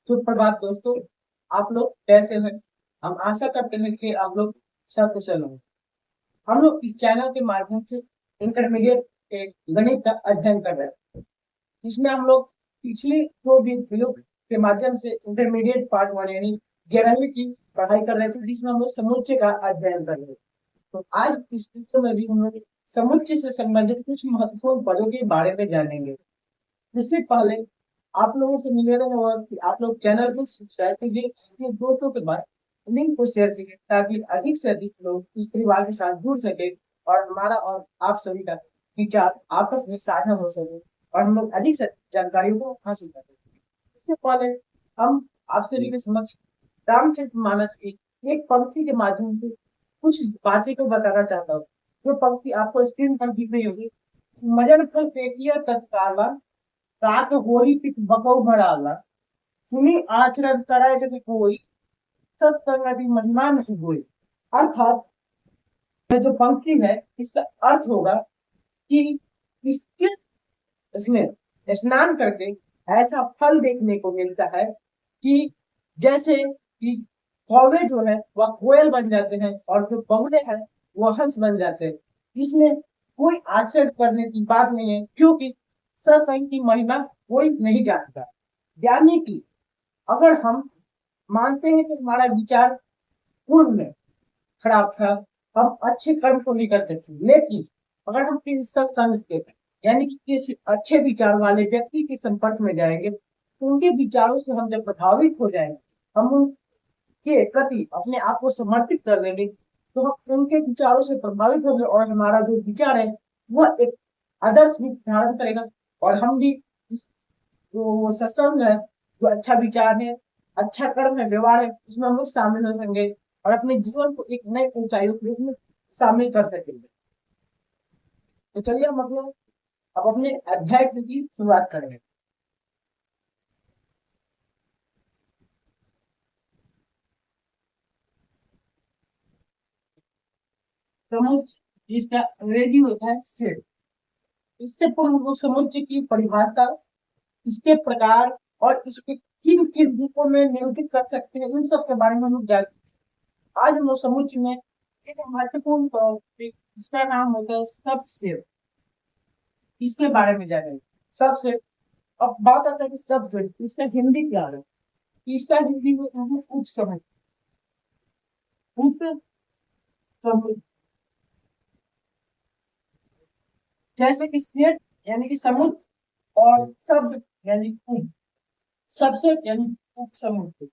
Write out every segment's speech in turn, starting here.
सुप्रभात दोस्तों। आप लोग कैसे हैं? हम आशा करते हैं कि आप लोग सब कुशल होंगे। हम लोग इस चैनल के माध्यम से इंटरमीडिएट के गणित का अध्ययन कर रहे हैं, जिसमें हम लोग पिछली दो वीडियो के माध्यम से इंटरमीडिएट पार्ट वन यानी 11वीं की पढ़ाई कर रहे थे, जिसमें हम लोग समुच्चय का अध्ययन कर रहे थे। तो आज इस वीडियो में भी हम लोग समुच्चय से संबंधित कुछ महत्वपूर्ण पदों के बारे में जानेंगे। इससे पहले आप लोगों से निवेदन होगा कि आप लोग चैनल को सब्सक्राइब कीजिए, अपने दोस्तों के पास लिंक को शेयर कीजिए, ताकि अधिक से अधिक लोग इस परिवार के साथ जुड़ सके और हमारा और आप सभी का विचार आपस में साझा हो सके और हम लोग अधिक से अधिक जानकारियों को हासिल कर सकें। इससे पहले हम आप सभी के समक्ष रामचरितमानस की एक पंक्ति के माध्यम से कुछ बातें को बताना चाहता हूँ। जो पंक्ति आपको स्क्रीन पर दिख रही होगी। मजन फल पेटिया तत्काला, रात होरी पित बकौ भड़ाला, सुनी आचरण कराए जग कोई, सत्संगति महिमा नहीं होई। अर्थात यह जो पंक्ति है, इसका अर्थ होगा कि इसके इसमें स्नान करके ऐसा फल देखने को मिलता है कि जैसे कि कौवे जो है वह कोयल बन जाते हैं और जो बगुले हैं वह हंस बन जाते हैं। इसमें कोई आचरण करने की बात नहीं है, क्योंकि सत्संग की महिमा कोई नहीं जानता। यानी कि अगर हम मानते हैं कि हमारा विचार पूर्व में खराब था, हम अच्छे कर्म को नहीं करते थे, लेकिन अगर हम किसी सत्संग के यानी कि किसी अच्छे विचार वाले व्यक्ति के संपर्क में जाएंगे, तो उनके विचारों से हम जब प्रभावित हो जाएंगे, हम उनके प्रति अपने आप को समर्पित कर लेंगे, तो हम उनके विचारों से प्रभावित होंगे और हमारा जो विचार है वह एक आदर्श भी धारण करेगा और हम भी इस जो सत्संग है, जो अच्छा विचार है, अच्छा कर्म है, व्यवहार है, उसमें हम लोग शामिल हो सकेंगे और अपने जीवन को एक नई ऊंचाइयों के रूप में शामिल कर सकेंगे। तो चलिए हम अब अपने अध्याय की शुरुआत करेंगे। समुच्चय जिसका अंग्रेजी होता है सेट। इससे पूर्व हम लोग समुच्चय की परिभाषा, इसके प्रकार और इसके किन किन रूपों में निरूपित कर सकते हैं, इन सब के बारे में हम लोग जानते हैं। आज हम लोग समुच्चय में एक महत्वपूर्ण टॉपिक जिसका नाम होता है सबसेट, इसके बारे में जानेंगे। सबसेट। अब बात आता है कि सबसेट इसका हिंदी क्या है। इसका हिंदी में उप समूह। उप समूह जैसे कि सेट यानी कि समूह और शब्द यानी उप, सबसेट यानी उप समूह।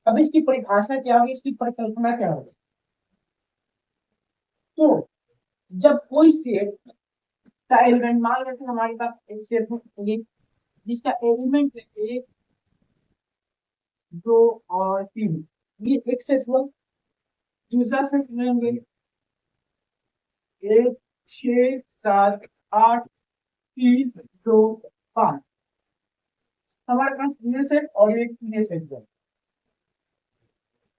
अब इसकी परिभाषा क्या होगी, इसकी परिकल्पना क्या होगी। तो जब कोई सेट का एलिमेंट, मान लेते हैं हमारे पास एक सेट है जिसका एलिमेंट है 1, 2 और 3, ये एक सेट हुआ। दूसरा सेट लेंगे 1, 6, 7, 8, 3, 2, 5। हमारे पास ये सेट और एक ये सेट है।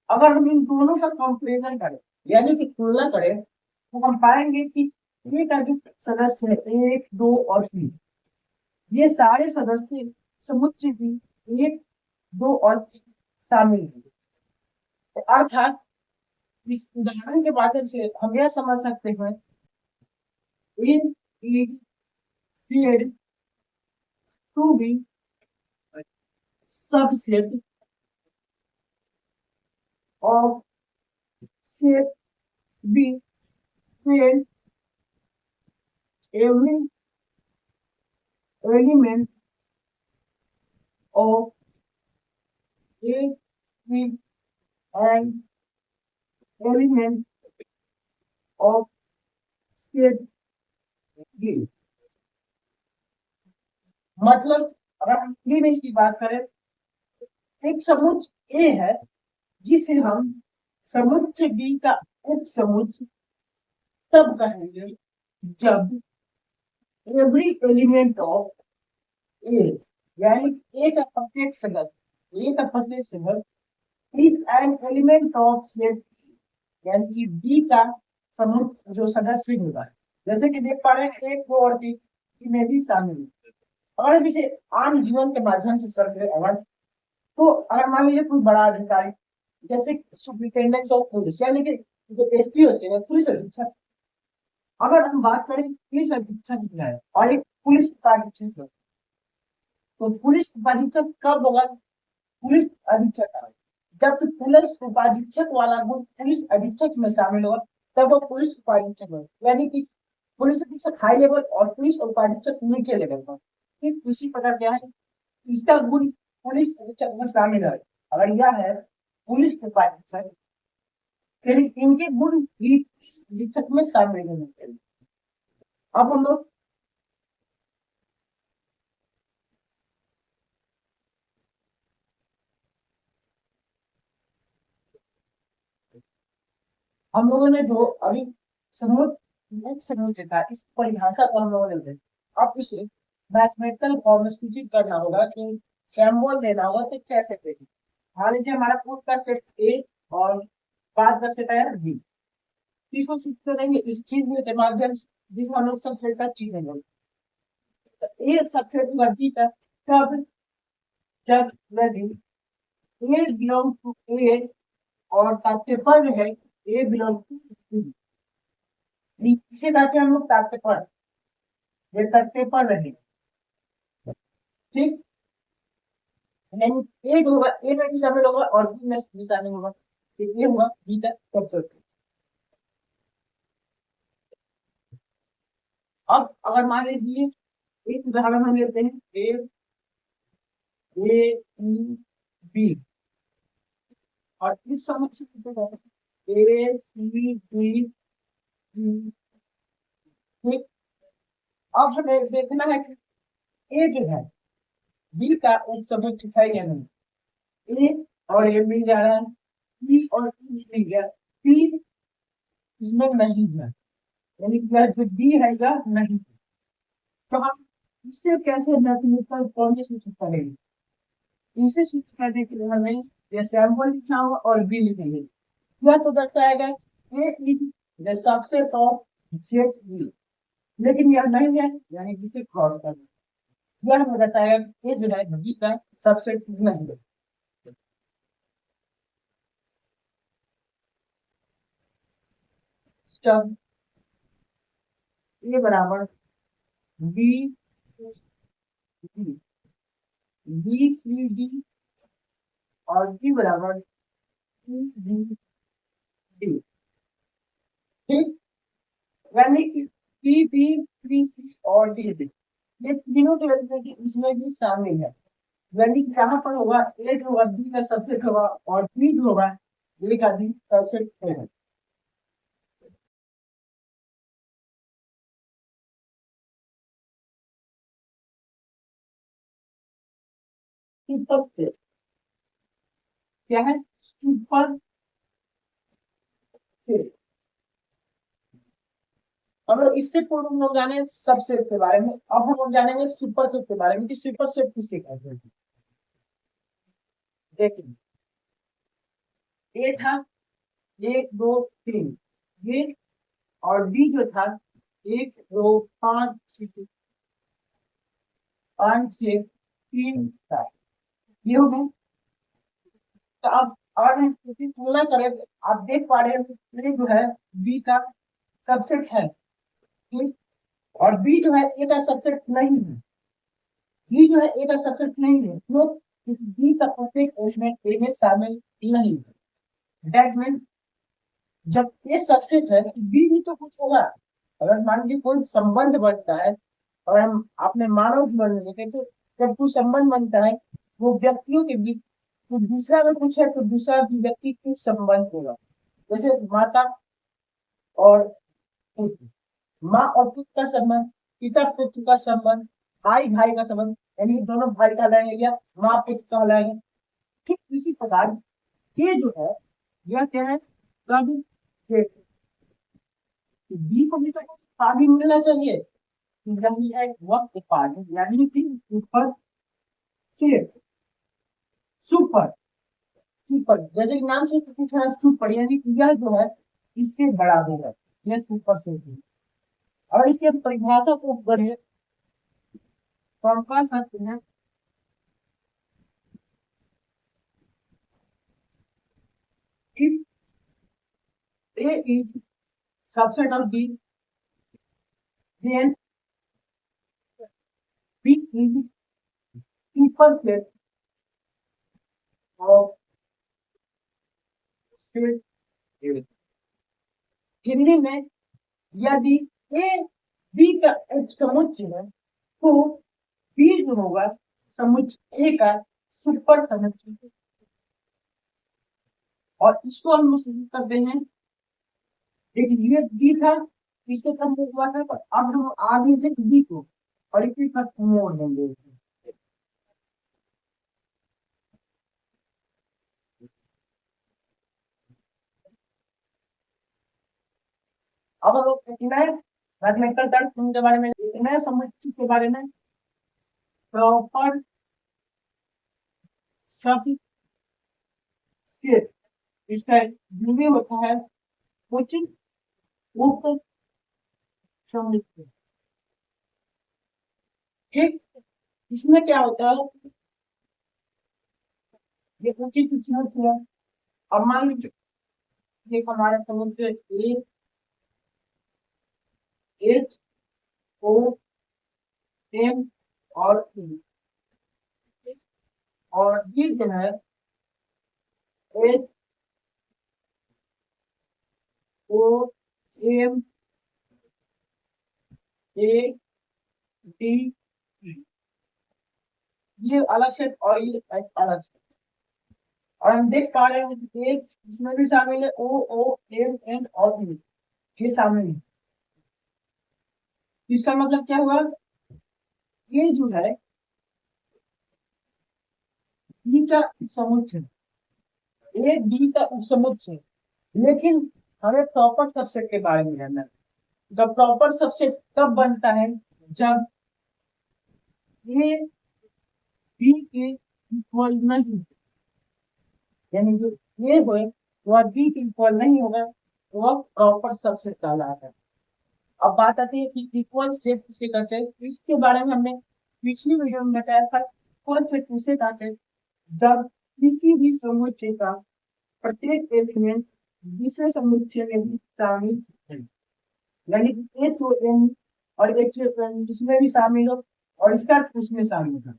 अगर हम इन दोनों का कंपेरिजन करें यानी कि तुलना करें, तो हम पाएंगे कि ये का जो सदस्य है 1, 2 और 3, ये सारे सदस्य समुच्चय भी 1, 2 और 3 शामिल हैं। तो अर्थात इस उदाहरण के माध्यम से हम यह समझ सकते हैं इन is said to be subset of set B where every element of A, B and element of set B। मतलब अगर हम हिंदी में इसकी बात करें, एक समुच्चय ए है जिसे हम समुच्चय बी का उप समुच्चय तब कहेंगे जब एवरी एलिमेंट ऑफ ए यानी ए का प्रत्येक सदस्य is an element of set यानी कि बी का समुच्चय जो सदस्य होगा। जैसे कि देख पा रहे हैं 1, 2 और 3 में भी शामिल है। और इसे आम जीवन के माध्यम से समझे, अगर तो अगर मान लीजिए कोई बड़ा अधिकारी जैसे सुप्रिंटेंडेंट ऑफ पुलिस यानी कि जो एसपी होते हैं पुलिस अधीक्षक, अगर हम बात करें पुलिस अधीक्षक क्या है और एक पुलिस उपाधीक्षक है, तो पुलिस उपाधीक्षक कब होगा? पुलिस अधीक्षक का जब पुलिस उपाधीक्षक वाला गुण पुलिस अधीक्षक में शामिल होगा तब वो पुलिस उपाधीक्षक होगा, यानी कि पुलिस अधीक्षक हाई लेवल और पुलिस उपाधीक्षक नीचे लेवल पर। ठीक इसी प्रकार क्या है, इसका गुण पुलिस अधीक्षक में शामिल है। अगर यह है पुलिस उपाधीक्षक, फिर इनके गुण भी पुलिस अधीक्षक में शामिल होने चाहिए। अब हम लोग हम लोगों ने जो अभी समूह था इस परिभाषा को हम लोगों ने देखा। अब इसे मैथमेटिकल फॉर्म में सूचित करना होगा कि सिंबल देना होगा तो कैसे देंगे। मान लीजिए हमारा पूर्व का सेट ए और बाद का सेट है बी, इसको सूचित करेंगे इस चीज के माध्यम से जिस हम लोग सब सेट का चीज देंगे। ए सबसेट हुआ बी का कब, जब यदि ए बिलोंग टू ए और तात्पर्य है ए बिलोंग टू बी, इसे कहते हैं हम लोग तात्पर्य, ये तात्पर्य है। ठीक, ए होगा ए में भी शामिल होगा और बी में भी शामिल होगा, तो ये हुआ बी का सबसेट। अब अगर मान लीजिए एक उदाहरण हम लेते हैं ए ए बी और इस समस्या ए सी डी, ठीक। अब हमें देखना है कि ए जो है बी का एक सब्जेक्ट है या नहीं। ए और ए मिल जा रहा है, बी और ई मिल गया, सी इसमें नहीं है, यानी कि जो डी है यह नहीं है। तो हम इससे कैसे मैथमेटिकल फॉर्म में सूचित करेंगे? इसे सूचित करने के लिए हमें यह सैंपल लिखना होगा और बी लिखेंगे। यह तो दर्शाएगा A is the subset of set B, लेकिन यह नहीं है यानी इसे क्रॉस करना। यह हमें बताएगा ए जो है बी का सबसेट नहीं है। जब ए बराबर बी बी सी डी और बी बराबर सी डी डी, ठीक। यानी कि पी बी बी सी और डी डी ये तीनों जो है कि इसमें भी शामिल है, यानी कि यहाँ पर होगा ए जो होगा बी का सबसेट होगा और बी जो होगा ए का भी सबसेट है। सुपर सेट क्या है? Super set. हम लोग इससे पूर्व हम लोग जाने सबसेट के बारे में, अब हम लोग जानेंगे सुपर सेट के बारे में कि सुपर सेट किसे कहते हैं। देखिए ए था 1 2 3 ये, और बी जो था 1 2 5 6 5 6 3 4 ये हो गए। तो अब अगर हम इसकी तुलना करें तो आप देख पा रहे हैं कि ए जो है बी का सबसेट है, ठीक। और बी जो है ए का सबसेट नहीं है, बी जो है ए का सबसेट नहीं है, क्यों? क्योंकि बी का प्रत्येक एलिमेंट ए में शामिल नहीं है। दैट मीन जब ए सबसेट है तो बी भी तो कुछ होगा। अगर मान लीजिए कोई संबंध बनता है और हम आपने मानव जीवन में देखे तो जब कोई संबंध बनता है वो व्यक्तियों के बीच, तो दूसरा अगर कुछ है तो दूसरा भी व्यक्ति कुछ संबंध होगा। जैसे माता और पुत्र, माँ और पुत्र का संबंध, पिता पुत्र का संबंध, भाई भाई का संबंध, यानी दोनों भाई कहलाएंगे या माँ पुत्र कहलाएंगे। ठीक इसी प्रकार ये जो है यह क्या है, कब सेट, बी को भी तो उपाधि मिलना चाहिए, यही है वह उपाधि, यानी कि सुपर सेट। सुपर सुपर जैसे कि नाम से कुछ है सुपर, यानी कि यह जो है इससे बड़ा होगा, यह सुपर सेट है। और इसकी परिभाषा को बढ़े तो हम कह सकते हैं if A is subset of B, then B is superset of set A. Hindi में यदि ए बी का एक समुच्चय है तो बी जो होगा समुच्चय ए का सुपर समुच्चय, और इसको हम सिद्ध करते हैं। लेकिन ये बी था, इससे कम हुआ था, पर अब हम आगे से बी को और इसी पर मोड़ देंगे। अब हम लोग नए मैथमेटिकल टर्म्स के बारे में, नए समुच्चय के बारे में, प्रॉपर सबसेट, इसका मीनिंग होता है कुछ उप समुच्चय। ठीक, इसमें क्या होता है, ये उचित समुच्चय है। अब मान लीजिए ये हमारा समुच्चय ए एच ओ एम और ई, और ये जो है H O M A D, ये अलग सेट और ये अलग सेट। और हम देख पा रहे हैं कि एच इसमें भी शामिल है, ओ ओ एम एन और ई ये शामिल है। इसका मतलब क्या हुआ, ये जो है बी का समुच्चय, ए बी का उपसमुच्चय, लेकिन हमें प्रॉपर सबसेट के बारे में जानना है। द प्रॉपर सबसेट तब बनता है जब ए बी के इक्वल नहीं, यानी जो ए हो वह बी के इक्वल नहीं होगा, वह प्रॉपर सबसेट कहलाता है। अब बात आती है कि इक्वल सेट किसे कहते हैं। इसके बारे में हमने पिछली वीडियो में बताया था। इक्वल सेट किसे कहते हैं, जब किसी भी समुच्चय का प्रत्येक एलिमेंट दूसरे समुच्चय में भी शामिल है, यानी एच ओ एन और एच ओ एन इसमें भी शामिल हो और इसका उसमें शामिल हो।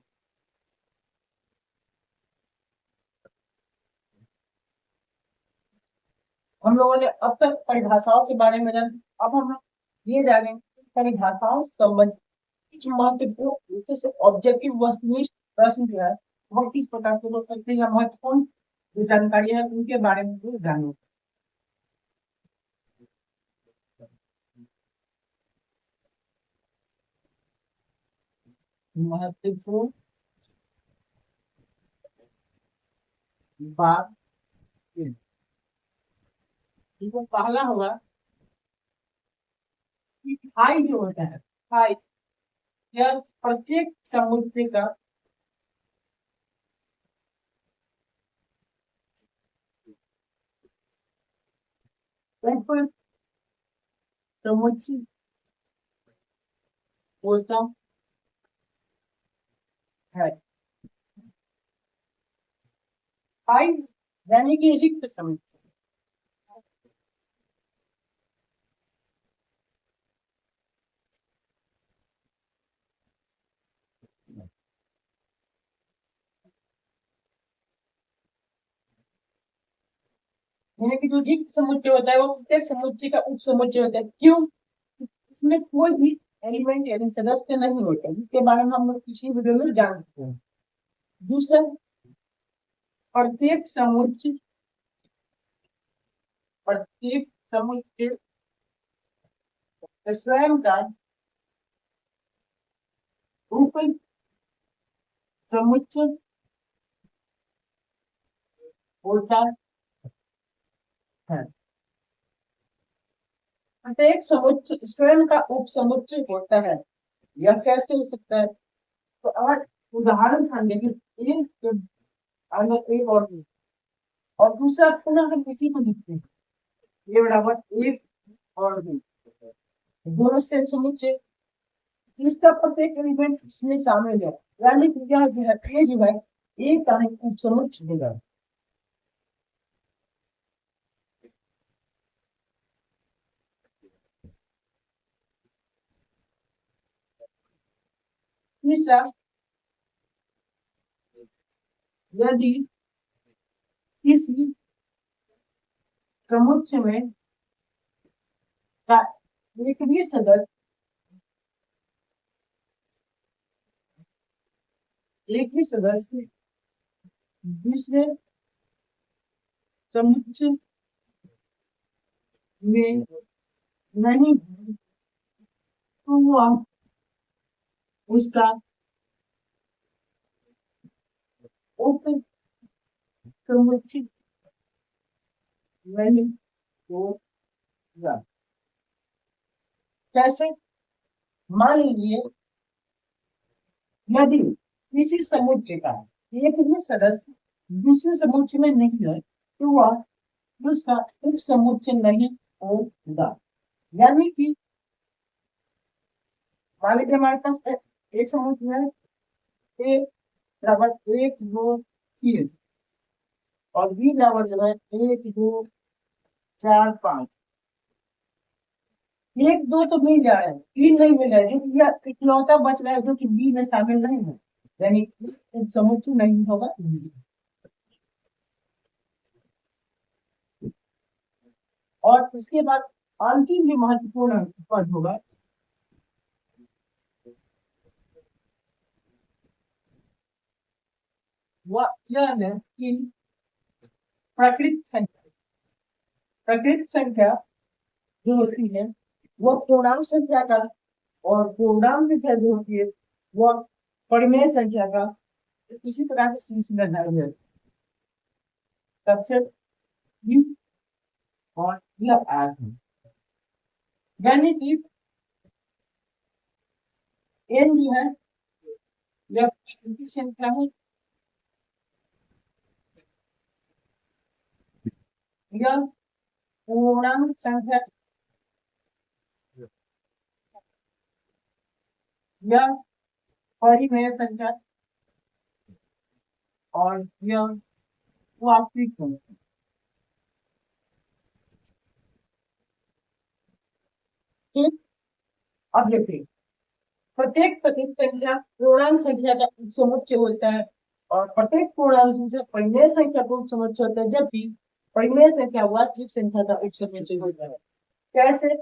हम लोगों ने अब तक परिभाषाओं के बारे में जान, अब हम ये जानेंगे परिभाषाओं संबंधी कुछ महत्वपूर्ण जैसे ऑब्जेक्टिव वस्तुनिष्ठ प्रश्न जो है वह किस प्रकार से हो सकते हैं, या महत्वपूर्ण जो जानकारी है उनके बारे में भी जानेंगे। महत्वपूर्ण बात तो पहला होगा कि फाई जो होता है, फाई यह प्रत्येक समुच्चय का समुच्चय होता है। फाई यानी कि रिक्त समुच्चय, यानी कि जो रिक्त समुच्चय होता है वो प्रत्येक समुच्चय का उप समुच्चय होता है। क्यों, इसमें कोई भी एलिमेंट यानी सदस्य नहीं होते, जिसके बारे में हम लोग पिछली वीडियो में जान सकते हैं। दूसरा, प्रत्येक समुच्चय प्रत्येक समुच्चय स्वयं का उप समुच्चय होता है। प्रत्येक समुच्चय स्वयं का उप समुच्चय होता है, यह कैसे हो सकता है, तो अगर उदाहरण था, लेकिन एक अगर एक और दूसरा पुनः हम इसी को लिखते हैं, ये बराबर एक और बी, दोनों सेम समुच्चय, इसका प्रत्येक एलिमेंट इसमें शामिल है, यानी कि यह जो है ए जो है ए का उप समुच्चय देगा। तीसरा, यदि किसी समुच्चय में का एक भी सदस्य दूसरे समुच्चय में नहीं है, तो वह उसका उप समुच्चय नहीं होगा। कैसे? मान लीजिए, यदि किसी समुच्चय का एक भी सदस्य दूसरे समुच्चय में नहीं है, तो वह उसका उप समुच्चय नहीं होगा। यानी कि मान लीजिए हमारे पास एक समुच्चय है, ए बराबर 1 2 3 और बी बराबर जो है 1 2 4 5। 1 2 तो मिल जा रहा है, 3 नहीं मिल रहा है, क्योंकि यह इकलौता बच रहा है जो कि बी में शामिल नहीं है, यानी समुच्चय नहीं होगा। और इसके बाद अंतिम जो महत्वपूर्ण पद होगा, वह यह है कि प्रकृत संख्या जो होती है वह पूर्णांक संख्या का, और पूर्णांक संख्या जो होती है वह परिमेय संख्या का इसी प्रकार से सिलसिला जारी है। सबसे यू और यह आर है, यानी कि एन जो है यह प्राकृतिक संख्या है, यह पूर्णांक संख्या, यह परिमेय संख्या और यह वास्तविक संख्या। ठीक, अब देखिए, प्रत्येक प्रतीक संख्या पूर्णांक संख्या का उपसमुच्चय होता है और प्रत्येक पूर्णांक संख्या परिमेय संख्या का उपसमुच्चय होता है, जबकि परिमेय संख्या वास्तविक संख्या का उपसमुच्चय होता है। कैसे?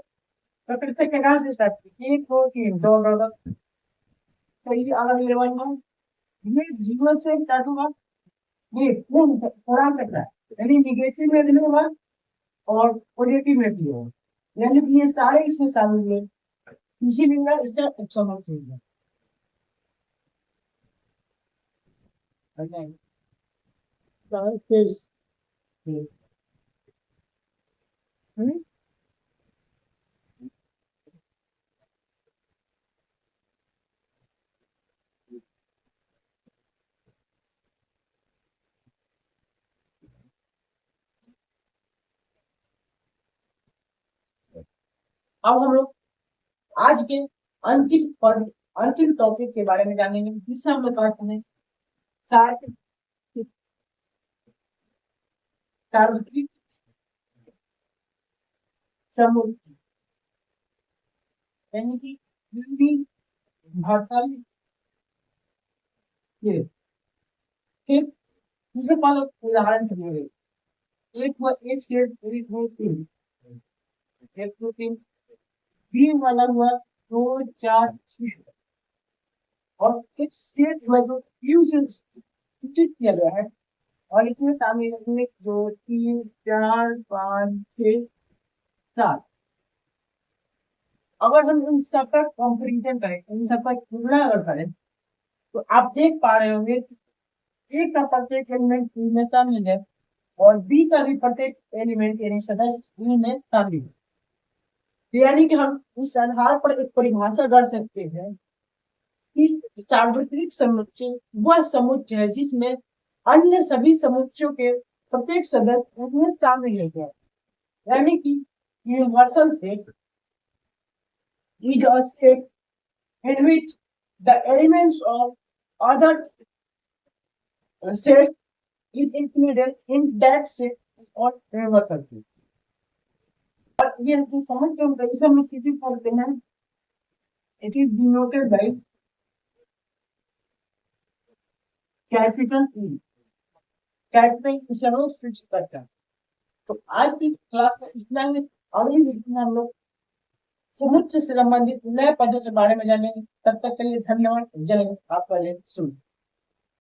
प्रकृति संख्या कहाँ से स्टार्ट की? 1 2 3 दो बराबर, तो ये अलग लेवल में ये 0 से स्टार्ट होगा, ये पूर्णांक संख्या यानी निगेटिव में भी होगा और पॉजिटिव में भी होगा, यानी कि ये सारे इसमें शामिल है, इसीलिए इसका उपसमुच्चय है। अब हम लोग आज के अंतिम टॉपिक के बारे में जानेंगे, जिससे हम लोग कहते हैं सार्वत्रिक समुच्चय, यानी कि भाषा ये फिर दूसरे पहले उदाहरण के लिए एक से एक दो तीन, एक दो तीन, तीन वाला हुआ 2 4 6 और एक सेट मतलब यू से सूचित किया गया है, और इसमें शामिल है 1 2 3 4 5 6 7। अगर हम इन सबका कंपैरिजन करें, इन सबका तुलना अगर करें, तो आप देख पा रहे होंगे कि ए का प्रत्येक एलिमेंट बी में शामिल है और बी का भी प्रत्येक एलिमेंट यानी सदस्य बी में शामिल है। तो यानी कि हम इस आधार पर एक परिभाषा कर सकते हैं कि सार्वत्रिक समुच्चय वह समुच्चय है जिसमें अन्य सभी समुच्चयों के प्रत्येक सदस्य उसमें शामिल है, यानी कि universal set is a set in which the elements of other sets is included in that set or universal set। और ये हम समझ जो इसे हम स्थिति करते हैं, it is denoted by capital E, capital विषयों स्विच करता है। तो आज की क्लास में इतना ही। अगली वीडियो में हम लोग समुच्चय से संबंधित नए पदों के बारे में जानेंगे। तब तक के लिए धन्यवाद। जय हिंद। आपका दिन शुभ।